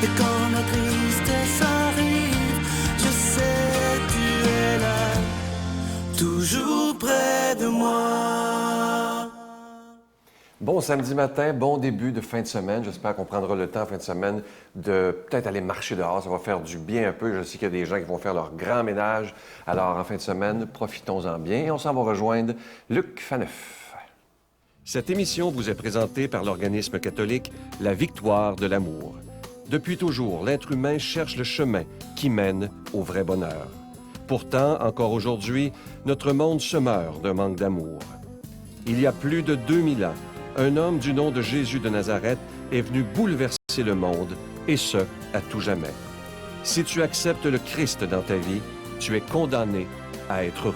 Et quand la tristesse arrive, je sais tu es là, toujours près de moi. Bon samedi matin, bon début de fin de semaine. J'espère qu'on prendra le temps en fin de semaine de peut-être aller marcher dehors. Ça va faire du bien un peu. Je sais qu'il y a des gens qui vont faire leur grand ménage. Alors, en fin de semaine, profitons-en bien et on s'en va rejoindre Luc Faneuf. Cette émission vous est présentée par l'organisme catholique La Victoire de l'amour. Depuis toujours, l'être humain cherche le chemin qui mène au vrai bonheur. Pourtant, encore aujourd'hui, notre monde se meurt d'un manque d'amour. Il y a plus de 2000 ans, un homme du nom de Jésus de Nazareth est venu bouleverser le monde, et ce, à tout jamais. Si tu acceptes le Christ dans ta vie, tu es condamné à être heureux.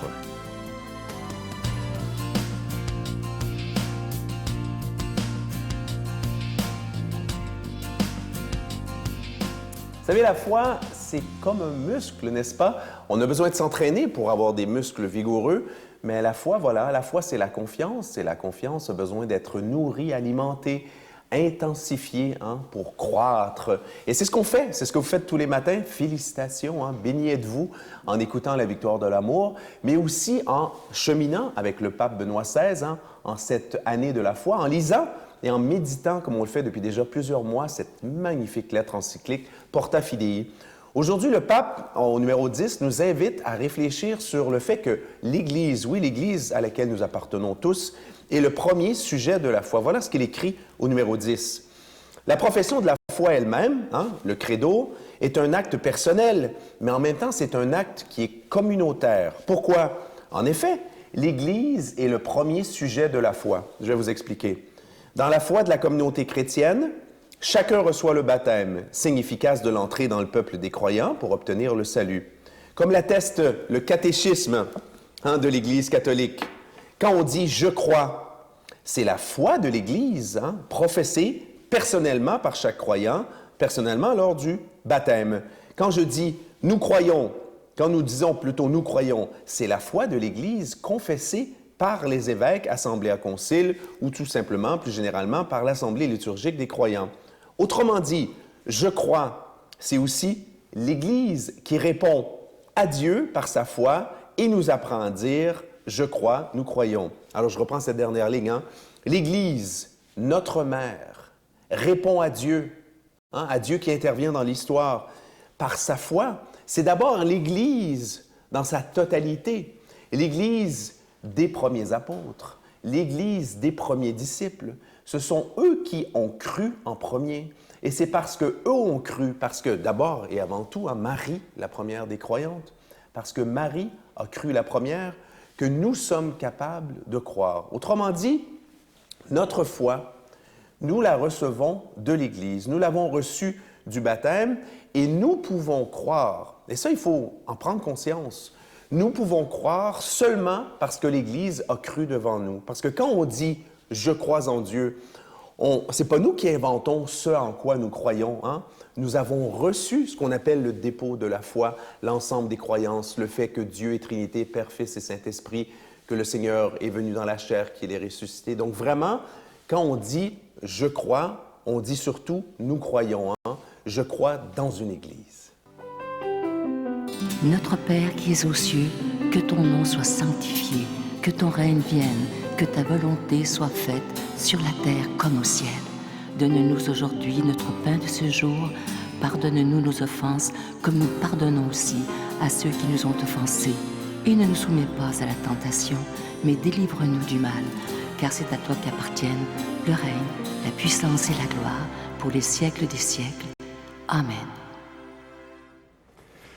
Vous savez, la foi, c'est comme un muscle, n'est-ce pas? On a besoin de s'entraîner pour avoir des muscles vigoureux, mais la foi, voilà, la foi, c'est la confiance. Et la confiance a besoin d'être nourrie, alimentée, intensifiée pour croître. Et c'est ce qu'on fait, c'est ce que vous faites tous les matins. Félicitations, bénis êtes-vous en écoutant la victoire de l'amour, mais aussi en cheminant avec le pape Benoît XVI en cette année de la foi, en lisant et en méditant, comme on le fait depuis déjà plusieurs mois, cette magnifique lettre encyclique Porta Fidei. Aujourd'hui, le pape, au numéro 10, nous invite à réfléchir sur le fait que l'Église, oui, l'Église à laquelle nous appartenons tous, est le premier sujet de la foi. Voilà ce qu'il écrit au numéro 10. La profession de la foi elle-même, le credo, est un acte personnel, mais en même temps, c'est un acte qui est communautaire. Pourquoi? En effet, l'Église est le premier sujet de la foi. Je vais vous expliquer. Dans la foi de la communauté chrétienne, chacun reçoit le baptême, signe efficace de l'entrée dans le peuple des croyants pour obtenir le salut. Comme l'atteste le catéchisme de l'Église catholique, quand on dit « je crois », c'est la foi de l'Église professée personnellement par chaque croyant, personnellement lors du baptême. Quand je dis « nous croyons », quand nous disons plutôt « nous croyons », c'est la foi de l'Église confessée par les évêques assemblés à concile ou tout simplement, plus généralement, par l'assemblée liturgique des croyants. Autrement dit, je crois, c'est aussi l'Église qui répond à Dieu par sa foi et nous apprend à dire « je crois, nous croyons ». Alors je reprends cette dernière ligne. L'Église, notre mère, répond à Dieu qui intervient dans l'histoire par sa foi. C'est d'abord l'Église dans sa totalité, l'Église des premiers apôtres, l'Église des premiers disciples. Ce sont eux qui ont cru en premier. Et c'est parce qu'eux ont cru, parce que d'abord et avant tout, Marie, la première des croyantes, parce que Marie a cru la première, que nous sommes capables de croire. Autrement dit, notre foi, nous la recevons de l'Église. Nous l'avons reçue du baptême et nous pouvons croire. Et ça, il faut en prendre conscience. Nous pouvons croire seulement parce que l'Église a cru devant nous. Parce que quand on dit « je crois en Dieu », ce n'est pas nous qui inventons ce en quoi nous croyons. Nous avons reçu ce qu'on appelle le dépôt de la foi, l'ensemble des croyances, le fait que Dieu est Trinité, Père, Fils et Saint-Esprit, que le Seigneur est venu dans la chair, qu'il est ressuscité. Donc vraiment, quand on dit « je crois », on dit surtout « nous croyons ». Je crois dans une Église. Notre Père qui es aux cieux, que ton nom soit sanctifié, que ton règne vienne, que ta volonté soit faite sur la terre comme au ciel. Donne-nous aujourd'hui notre pain de ce jour. Pardonne-nous nos offenses, comme nous pardonnons aussi à ceux qui nous ont offensés. Et ne nous soumets pas à la tentation, mais délivre-nous du mal, car c'est à toi qu'appartiennent le règne, la puissance et la gloire, pour les siècles des siècles. Amen.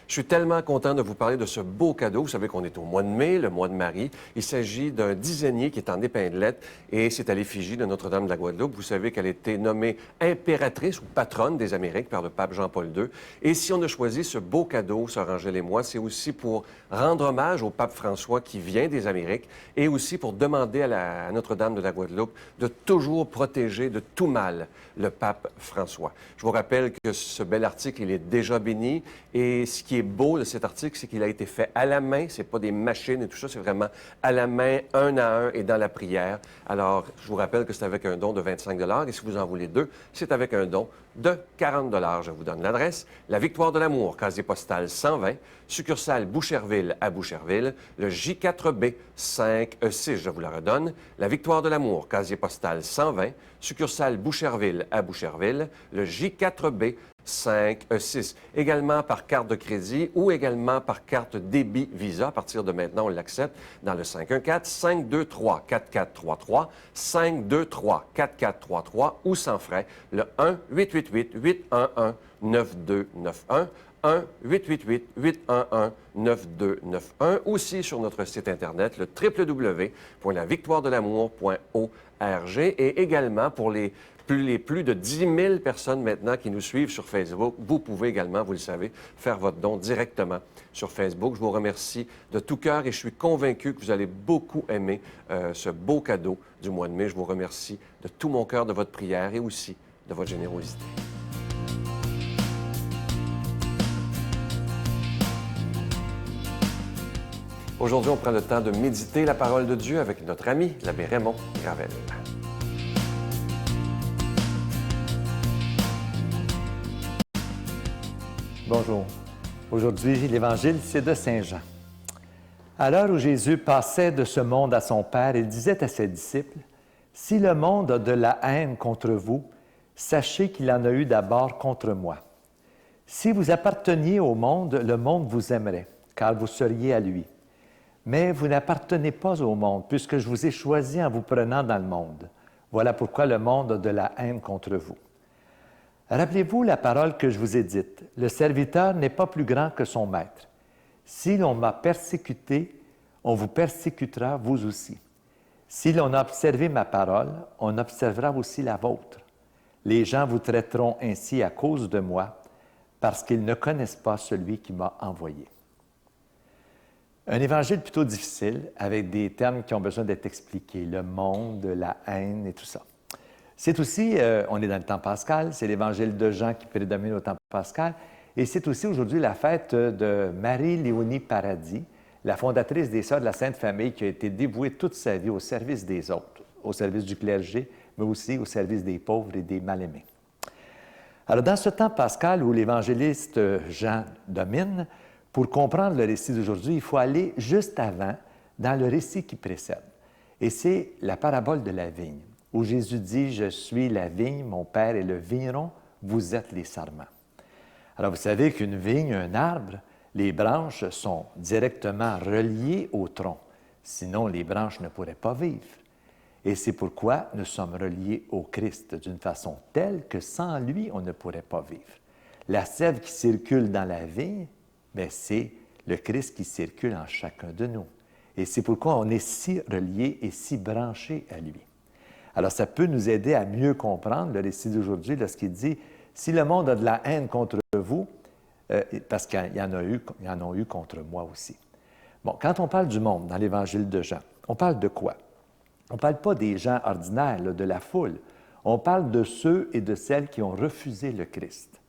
Je suis tellement content de vous parler de ce beau cadeau. Vous savez qu'on est au mois de mai, le mois de Marie. Il s'agit d'un dizainier qui est en épinglette et c'est à l'effigie de Notre-Dame de la Guadeloupe. Vous savez qu'elle a été nommée impératrice ou patronne des Amériques par le pape Jean-Paul II. Et si on a choisi ce beau cadeau, Sœur Angèle et moi, c'est aussi pour rendre hommage au pape François qui vient des Amériques et aussi pour demander à Notre-Dame de la Guadeloupe de toujours protéger de tout mal le pape François. Je vous rappelle que ce bel article, il est déjà béni et ce qui est beau de cet article, c'est qu'il a été fait à la main. C'est pas des machines et tout ça, c'est vraiment à la main, un à un et dans la prière. Alors, je vous rappelle que c'est avec un don de 25 $ et si vous en voulez deux, c'est avec un don de 40 $. Je vous donne l'adresse. La Victoire de l'Amour, casier postal 120, succursale Boucherville à Boucherville, le J4B 5E6, je vous la redonne. La Victoire de l'Amour, casier postal 120, succursale Boucherville à Boucherville, le J4B 5E6. Également par carte de crédit ou également par carte débit Visa. À partir de maintenant, on l'accepte dans le 514-523-4433, 523-4433 ou sans frais, le 1-888-811-9291, 1-888-811-9291, aussi sur notre site Internet, le www.lavictoiredelamour.org et également pour les plus de 10 000 personnes maintenant qui nous suivent sur Facebook. Vous pouvez également, vous le savez, faire votre don directement sur Facebook. Je vous remercie de tout cœur et je suis convaincu que vous allez beaucoup aimer ce beau cadeau du mois de mai. Je vous remercie de tout mon cœur de votre prière et aussi de votre générosité. Aujourd'hui, on prend le temps de méditer la parole de Dieu avec notre ami, l'abbé Raymond Gravel. Bonjour. Aujourd'hui, l'Évangile, c'est de Saint Jean. À l'heure où Jésus passait de ce monde à son Père, il disait à ses disciples, « Si le monde a de la haine contre vous, sachez qu'il en a eu d'abord contre moi. Si vous apparteniez au monde vous aimerait, car vous seriez à lui. Mais vous n'appartenez pas au monde, puisque je vous ai choisi en vous prenant dans le monde. Voilà pourquoi le monde a de la haine contre vous. » Rappelez-vous la parole que je vous ai dite. Le serviteur n'est pas plus grand que son maître. Si l'on m'a persécuté, on vous persécutera vous aussi. Si l'on a observé ma parole, on observera aussi la vôtre. Les gens vous traiteront ainsi à cause de moi, parce qu'ils ne connaissent pas celui qui m'a envoyé. Un évangile plutôt difficile, avec des termes qui ont besoin d'être expliqués, le monde, la haine et tout ça. C'est aussi, on est dans le temps pascal, c'est l'évangile de Jean qui prédomine au temps pascal, et c'est aussi aujourd'hui la fête de Marie-Léonie Paradis, la fondatrice des Sœurs de la Sainte Famille, qui a été dévouée toute sa vie au service des autres, au service du clergé, mais aussi au service des pauvres et des mal-aimés. Alors, dans ce temps pascal où l'évangéliste Jean domine, pour comprendre le récit d'aujourd'hui, il faut aller juste avant, dans le récit qui précède. Et c'est la parabole de la vigne, où Jésus dit « Je suis la vigne, mon Père est le vigneron, vous êtes les sarments. » Alors, vous savez qu'une vigne, un arbre, les branches sont directement reliées au tronc. Sinon, les branches ne pourraient pas vivre. Et c'est pourquoi nous sommes reliés au Christ d'une façon telle que sans lui, on ne pourrait pas vivre. La sève qui circule dans la vigne, bien, c'est le Christ qui circule en chacun de nous. Et c'est pourquoi on est si reliés et si branchés à lui. Alors, ça peut nous aider à mieux comprendre le récit d'aujourd'hui lorsqu'il dit « Si le monde a de la haine contre vous, parce qu'il y en a eu contre moi aussi. » Bon, quand on parle du monde dans l'Évangile de Jean, on parle de quoi? On ne parle pas des gens ordinaires, là, de la foule. On parle de ceux et de celles qui ont refusé le Christ.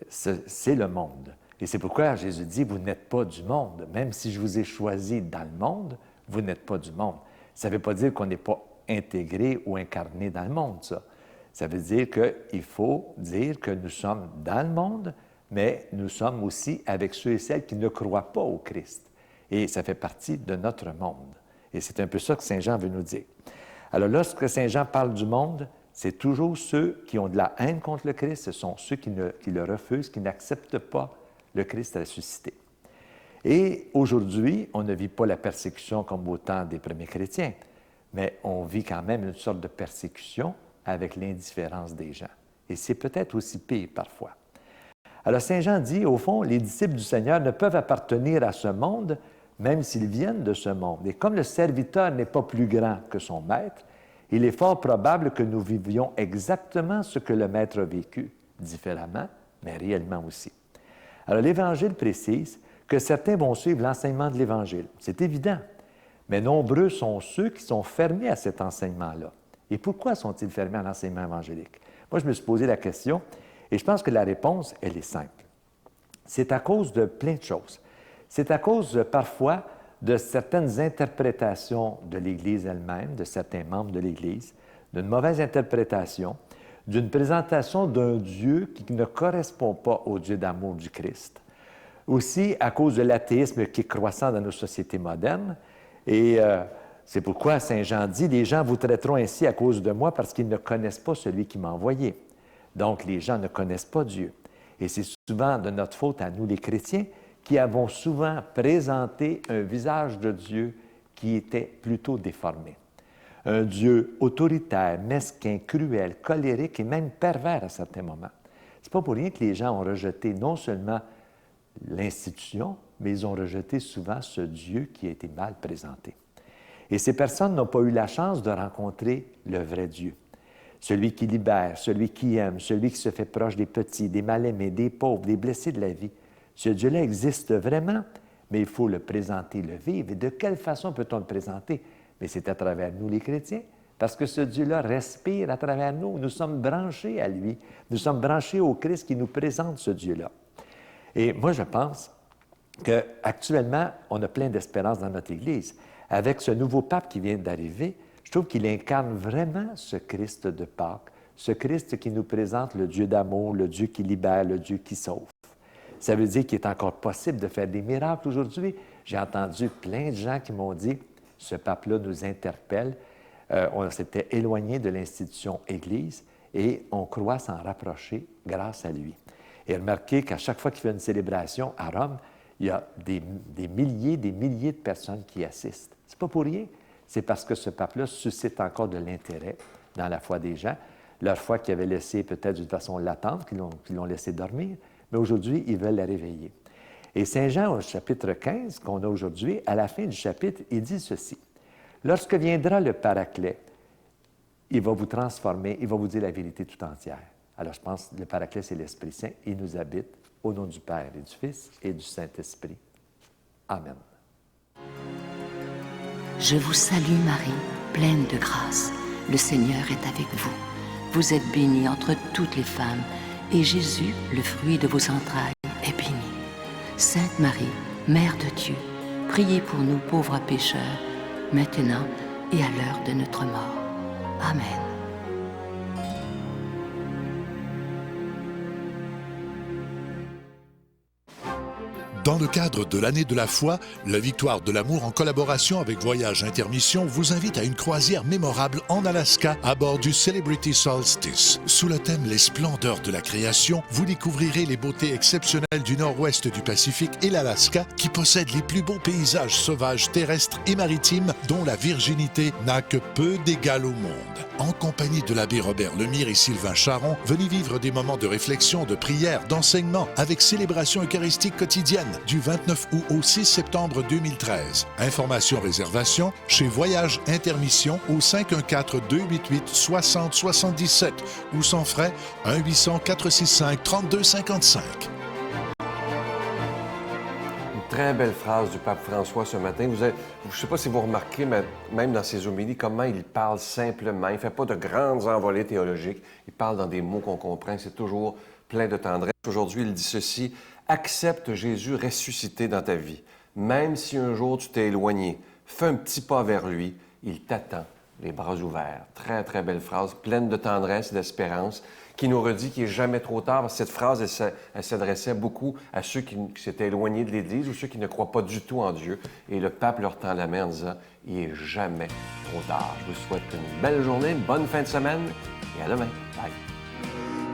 C'est le monde. Et c'est pourquoi Jésus dit « Vous n'êtes pas du monde. Même si je vous ai choisi dans le monde, vous n'êtes pas du monde. » Ça ne veut pas dire qu'on n'est pas intégré ou incarné dans le monde, ça. Ça veut dire qu'il faut dire que nous sommes dans le monde, mais nous sommes aussi avec ceux et celles qui ne croient pas au Christ. Et ça fait partie de notre monde. Et c'est un peu ça que Saint Jean veut nous dire. Alors, lorsque Saint Jean parle du monde, c'est toujours ceux qui ont de la haine contre le Christ, ce sont ceux qui le refusent, qui n'acceptent pas le Christ ressuscité. Et aujourd'hui, on ne vit pas la persécution comme au temps des premiers chrétiens, mais on vit quand même une sorte de persécution avec l'indifférence des gens. Et c'est peut-être aussi pire parfois. Alors Saint Jean dit, au fond, les disciples du Seigneur ne peuvent appartenir à ce monde, même s'ils viennent de ce monde. Et comme le serviteur n'est pas plus grand que son maître, il est fort probable que nous vivions exactement ce que le maître a vécu, différemment, mais réellement aussi. Alors l'Évangile précise que certains vont suivre l'enseignement de l'Évangile. C'est évident. Mais nombreux sont ceux qui sont fermés à cet enseignement-là. Et pourquoi sont-ils fermés à l'enseignement évangélique? Moi, je me suis posé la question et je pense que la réponse, elle est simple. C'est à cause de plein de choses. C'est à cause, parfois, de certaines interprétations de l'Église elle-même, de certains membres de l'Église, d'une mauvaise interprétation, d'une présentation d'un Dieu qui ne correspond pas au Dieu d'amour du Christ. Aussi, à cause de l'athéisme qui est croissant dans nos sociétés modernes, et c'est pourquoi Saint Jean dit « Les gens vous traiteront ainsi à cause de moi parce qu'ils ne connaissent pas celui qui m'a envoyé. » Donc, les gens ne connaissent pas Dieu. Et c'est souvent de notre faute à nous, les chrétiens, qui avons souvent présenté un visage de Dieu qui était plutôt déformé. Un Dieu autoritaire, mesquin, cruel, colérique et même pervers à certains moments. Ce n'est pas pour rien que les gens ont rejeté non seulement l'institution, mais ils ont rejeté souvent ce Dieu qui a été mal présenté. Et ces personnes n'ont pas eu la chance de rencontrer le vrai Dieu. Celui qui libère, celui qui aime, celui qui se fait proche des petits, des mal-aimés, des pauvres, des blessés de la vie. Ce Dieu-là existe vraiment, mais il faut le présenter, le vivre. Et de quelle façon peut-on le présenter? Mais c'est à travers nous, les chrétiens, parce que ce Dieu-là respire à travers nous. Nous sommes branchés à lui. Nous sommes branchés au Christ qui nous présente ce Dieu-là. Et moi, je pense qu'actuellement, on a plein d'espérance dans notre Église. Avec ce nouveau pape qui vient d'arriver, je trouve qu'il incarne vraiment ce Christ de Pâques, ce Christ qui nous présente le Dieu d'amour, le Dieu qui libère, le Dieu qui sauve. Ça veut dire qu'il est encore possible de faire des miracles aujourd'hui. J'ai entendu plein de gens qui m'ont dit « Ce pape-là nous interpelle. On s'était éloigné de l'institution Église et on croit s'en rapprocher grâce à lui. » Et remarquez qu'à chaque fois qu'il fait une célébration à Rome, il y a des milliers de personnes qui assistent. C'est pas pour rien. C'est parce que ce pape-là suscite encore de l'intérêt dans la foi des gens. Leur foi qu'ils avaient laissée peut-être d'une façon latente, qu'ils l'ont laissé dormir, mais aujourd'hui, ils veulent la réveiller. Et Saint Jean, au chapitre 15, qu'on a aujourd'hui, à la fin du chapitre, il dit ceci. « Lorsque viendra le Paraclet, il va vous transformer, il va vous dire la vérité tout entière. » Alors, je pense que le Paraclet, c'est l'Esprit Saint. Il nous habite au nom du Père et du Fils et du Saint-Esprit. Amen. Je vous salue Marie, pleine de grâce. Le Seigneur est avec vous. Vous êtes bénie entre toutes les femmes, et Jésus, le fruit de vos entrailles, est béni. Sainte Marie, Mère de Dieu, priez pour nous pauvres pécheurs, maintenant et à l'heure de notre mort. Amen. Dans le cadre de l'année de la foi, la Victoire de l'amour, en collaboration avec Voyage Intermission, vous invite à une croisière mémorable en Alaska à bord du Celebrity Solstice. Sous le thème « Les splendeurs de la création », vous découvrirez les beautés exceptionnelles du nord-ouest du Pacifique et l'Alaska, qui possède les plus beaux paysages sauvages terrestres et maritimes dont la virginité n'a que peu d'égal au monde. En compagnie de l'abbé Robert Lemire et Sylvain Charon, venez vivre des moments de réflexion, de prière, d'enseignement avec célébration eucharistique quotidienne du 29 août au 6 septembre 2013. Informations, réservations chez Voyage Intermission au 514-288-6077 ou sans frais 1-800-465-3255. Très belle phrase du pape François ce matin. Je ne sais pas si vous remarquez, mais même dans ses homélies, comment il parle simplement. Il ne fait pas de grandes envolées théologiques. Il parle dans des mots qu'on comprend. C'est toujours plein de tendresse. Aujourd'hui, il dit ceci. « Accepte Jésus ressuscité dans ta vie. Même si un jour tu t'es éloigné, fais un petit pas vers lui. Il t'attend, les bras ouverts. » Très, très belle phrase, pleine de tendresse et d'espérance, qui nous redit qu'il n'est jamais trop tard. Parce que cette phrase, elle s'adressait beaucoup à ceux qui s'étaient éloignés de l'Église ou ceux qui ne croient pas du tout en Dieu. Et le pape leur tend la main en disant « Il n'est jamais trop tard. » Je vous souhaite une belle journée, une bonne fin de semaine et à demain. Bye.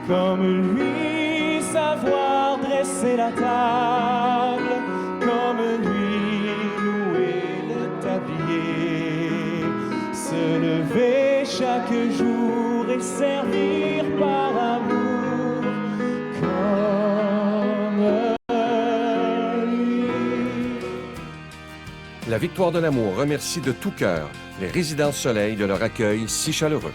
Comme lui, savoir dresser la table, comme lui, louer le tablier, se lever chaque jour et servir par amour, comme lui. La Victoire de l'amour remercie de tout cœur les Résidences Soleil de leur accueil si chaleureux.